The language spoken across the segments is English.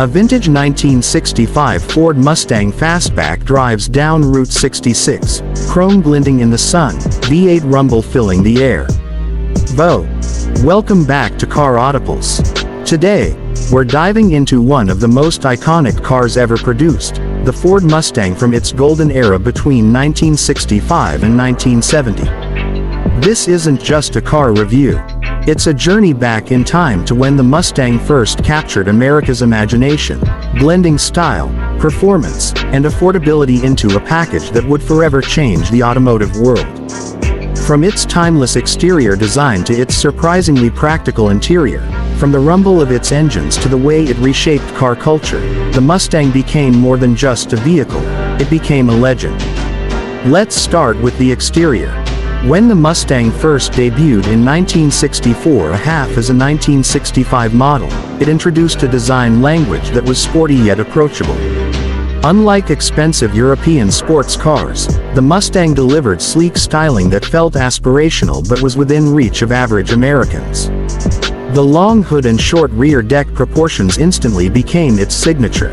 A vintage 1965 Ford Mustang Fastback drives down Route 66, chrome glinting in the sun, V8 rumble filling the air. Welcome back to Car AutoPulse. Today, we're diving into one of the most iconic cars ever produced, the Ford Mustang from its golden era between 1965 and 1970. This isn't just a car review. It's a journey back in time to when the Mustang first captured America's imagination, blending style, performance, and affordability into a package that would forever change the automotive world. From its timeless exterior design to its surprisingly practical interior, from the rumble of its engines to the way it reshaped car culture, the Mustang became more than just a vehicle, it became a legend. Let's start with the exterior. When the Mustang first debuted in 1964 as a 1965 model, it introduced a design language that was sporty yet approachable. Unlike expensive European sports cars, the Mustang delivered sleek styling that felt aspirational but was within reach of average Americans. The long hood and short rear deck proportions instantly became its signature.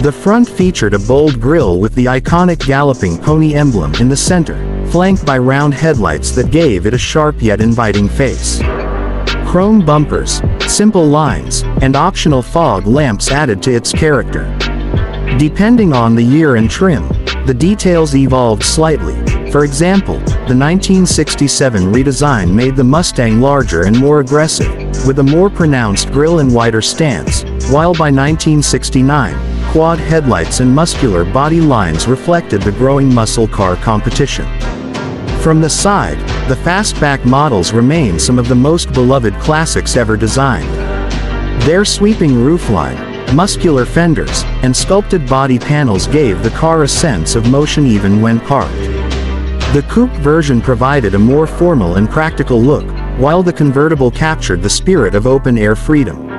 The front featured a bold grille with the iconic galloping pony emblem in the center, flanked by round headlights that gave it a sharp yet inviting face. Chrome bumpers, simple lines, and optional fog lamps added to its character. Depending on the year and trim, the details evolved slightly. For example, the 1967 redesign made the Mustang larger and more aggressive, with a more pronounced grille and wider stance, while by 1969, quad headlights and muscular body lines reflected the growing muscle car competition. From the side, the Fastback models remain some of the most beloved classics ever designed. Their sweeping roofline, muscular fenders, and sculpted body panels gave the car a sense of motion even when parked. The coupe version provided a more formal and practical look, while the convertible captured the spirit of open-air freedom.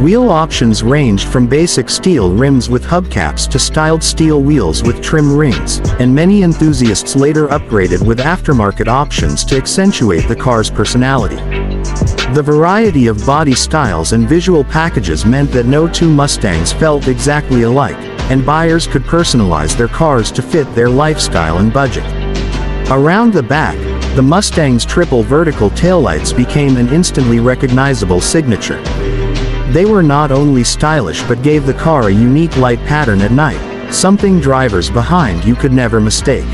Wheel options ranged from basic steel rims with hubcaps to styled steel wheels with trim rings, and many enthusiasts later upgraded with aftermarket options to accentuate the car's personality. The variety of body styles and visual packages meant that no two Mustangs felt exactly alike, and buyers could personalize their cars to fit their lifestyle and budget. Around the back, the Mustang's triple vertical taillights became an instantly recognizable signature. They were not only stylish but gave the car a unique light pattern at night, something drivers behind you could never mistake.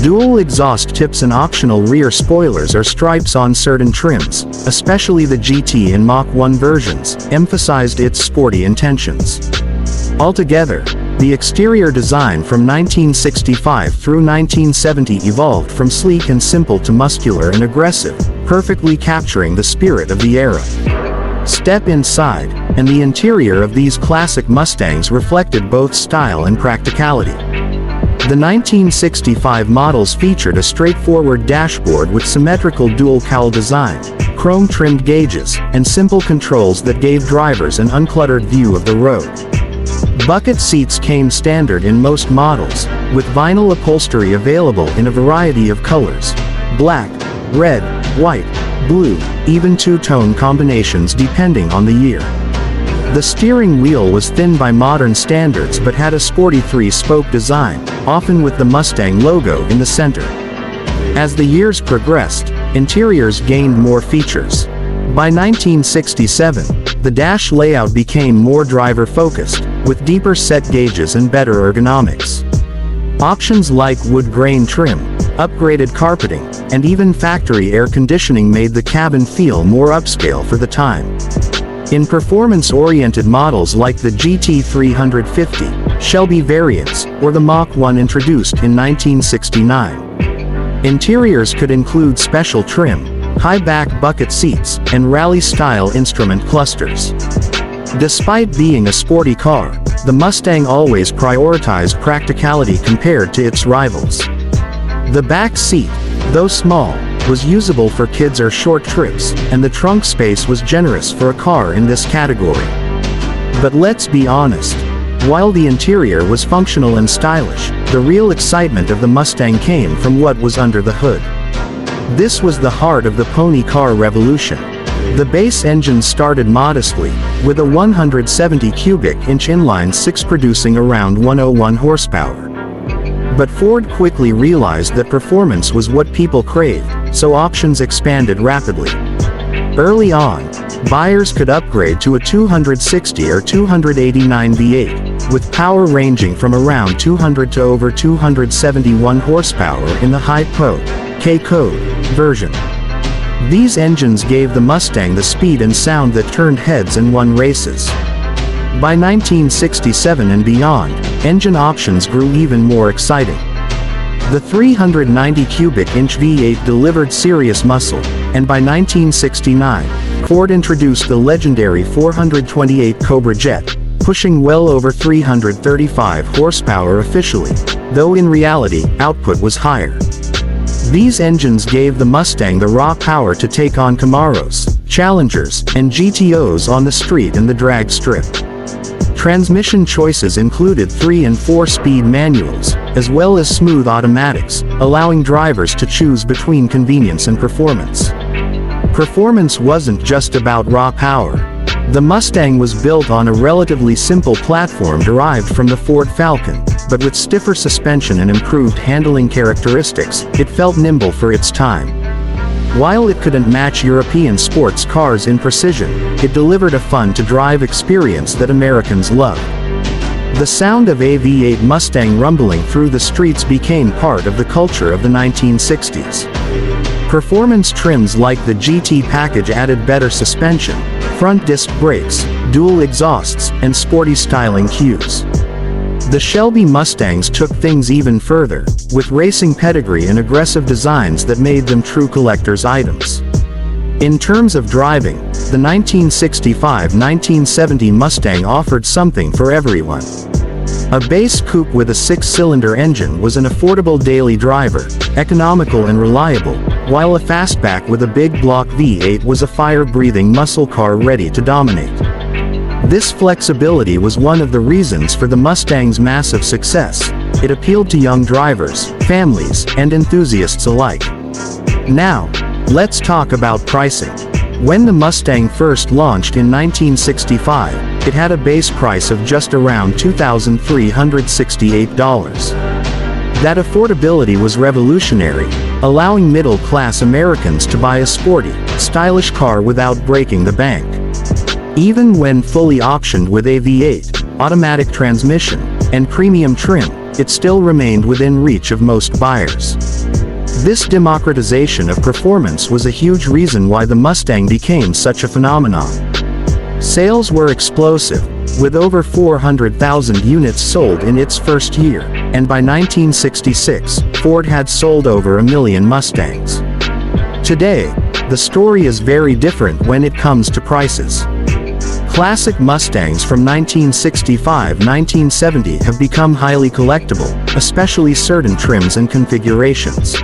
Dual exhaust tips and optional rear spoilers or stripes on certain trims, especially the GT and Mach 1 versions, emphasized its sporty intentions. Altogether, the exterior design from 1965 through 1970 evolved from sleek and simple to muscular and aggressive, perfectly capturing the spirit of the era. Step inside, and the interior of these classic Mustangs reflected both style and practicality. The 1965 models featured a straightforward dashboard with symmetrical dual-cowl design, chrome-trimmed gauges, and simple controls that gave drivers an uncluttered view of the road. Bucket seats came standard in most models, with vinyl upholstery available in a variety of colors: black, red, white, blue, even two-tone combinations depending on the year. The steering wheel was thin by modern standards but had a sporty three-spoke design, often with the Mustang logo in the center. As the years progressed, interiors gained more features. By 1967, the dash layout became more driver-focused, with deeper set gauges and better ergonomics. Options like wood grain trim, upgraded carpeting, and even factory air conditioning made the cabin feel more upscale for the time. In performance-oriented models like the GT350, Shelby variants, or the Mach 1 introduced in 1969, interiors could include special trim, high-back bucket seats, and rally-style instrument clusters. Despite being a sporty car, the Mustang always prioritized practicality compared to its rivals. The back seat, though small, was usable for kids or short trips, and the trunk space was generous for a car in this category. But let's be honest, while the interior was functional and stylish, the real excitement of the Mustang came from what was under the hood. This was the heart of the pony car revolution. The base engine started modestly, with a 170 cubic inch inline six producing around 101 horsepower. But Ford quickly realized that performance was what people craved, so options expanded rapidly. Early on, buyers could upgrade to a 260 or 289 V8, with power ranging from around 200 to over 271 horsepower in the high-PO K-code version. These engines gave the Mustang the speed and sound that turned heads and won races. By 1967 and beyond, engine options grew even more exciting. The 390 cubic inch V8 delivered serious muscle, and by 1969, Ford introduced the legendary 428 Cobra Jet, pushing well over 335 horsepower officially, though in reality, output was higher. These engines gave the Mustang the raw power to take on Camaros, Challengers, and GTOs on the street and the drag strip. Transmission choices included 3- and 4-speed manuals, as well as smooth automatics, allowing drivers to choose between convenience and performance. Performance wasn't just about raw power. The Mustang was built on a relatively simple platform derived from the Ford Falcon, but with stiffer suspension and improved handling characteristics, it felt nimble for its time. While it couldn't match European sports cars in precision, it delivered a fun-to-drive experience that Americans loved. The sound of a V8 Mustang rumbling through the streets became part of the culture of the 1960s. Performance trims like the GT package added better suspension, front disc brakes, dual exhausts, and sporty styling cues. The Shelby Mustangs took things even further, with racing pedigree and aggressive designs that made them true collector's items. In terms of driving, the 1965-1970 Mustang offered something for everyone. A base coupe with a 6-cylinder engine was an affordable daily driver, economical and reliable, while a fastback with a big block V8 was a fire-breathing muscle car ready to dominate. This flexibility was one of the reasons for the Mustang's massive success. It appealed to young drivers, families, and enthusiasts alike. Now, let's talk about pricing. When the Mustang first launched in 1965, it had a base price of just around $2,368. That affordability was revolutionary, allowing middle-class Americans to buy a sporty, stylish car without breaking the bank. Even when fully auctioned with a V8, automatic transmission, and premium trim, it still remained within reach of most buyers. This democratization of performance was a huge reason why the Mustang became such a phenomenon. Sales were explosive, with over 400,000 units sold in its first year, and by 1966, Ford had sold over 1 million Mustangs. Today, the story is very different when it comes to prices. Classic Mustangs from 1965-1970 have become highly collectible, especially certain trims and configurations.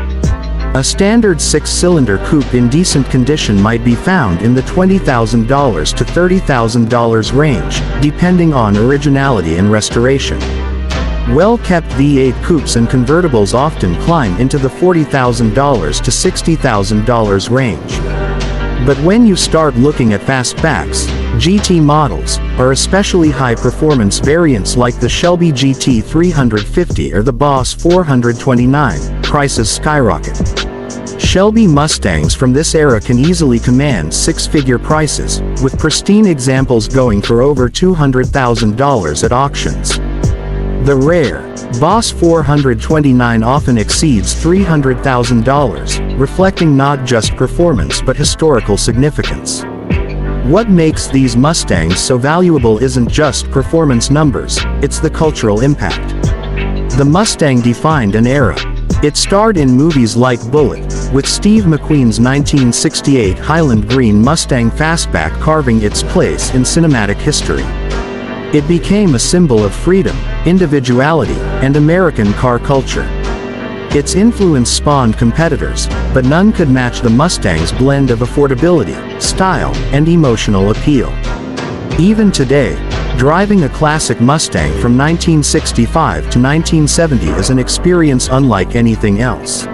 A standard 6-cylinder coupe in decent condition might be found in the $20,000 to $30,000 range, depending on originality and restoration. Well-kept V8 coupes and convertibles often climb into the $40,000 to $60,000 range. But when you start looking at fastbacks, GT models, or especially high-performance variants like the Shelby GT350 or the Boss 429, prices skyrocket. Shelby Mustangs from this era can easily command six-figure prices, with pristine examples going for over $200,000 at auctions. The rare Boss 429 often exceeds $300,000, reflecting not just performance but historical significance. What makes these Mustangs so valuable isn't just performance numbers, it's the cultural impact. The Mustang defined an era. It starred in movies like Bullitt, with Steve McQueen's 1968 Highland Green Mustang Fastback carving its place in cinematic history. It became a symbol of freedom, individuality, and American car culture. Its influence spawned competitors, but none could match the Mustang's blend of affordability, style, and emotional appeal. Even today, driving a classic Mustang from 1965 to 1970 is an experience unlike anything else.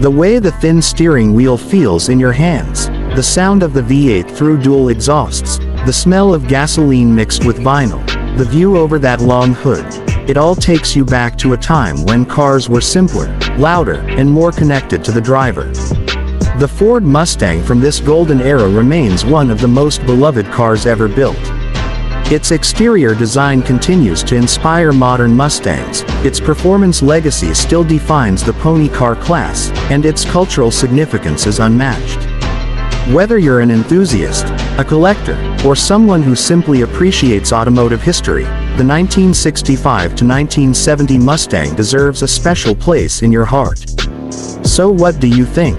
The way the thin steering wheel feels in your hands, The sound of the V8 through dual exhausts, the smell of gasoline mixed with vinyl, the view over that long hood. It all takes you back to a time when cars were simpler, louder, and more connected to the driver. The Ford Mustang from this golden era remains one of the most beloved cars ever built. Its exterior design continues to inspire modern Mustangs, its performance legacy still defines the pony car class, and its cultural significance is unmatched. Whether you're an enthusiast, a collector, or someone who simply appreciates automotive history, the 1965 to 1970 Mustang deserves a special place in your heart. So what do you think?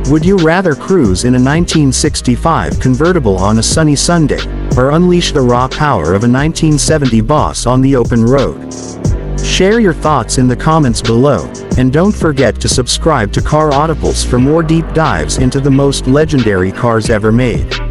Would you rather cruise in a 1965 convertible on a sunny Sunday, or unleash the raw power of a 1970 Boss on the open road? Share your thoughts in the comments below, and don't forget to subscribe to Car AutoPulse for more deep dives into the most legendary cars ever made.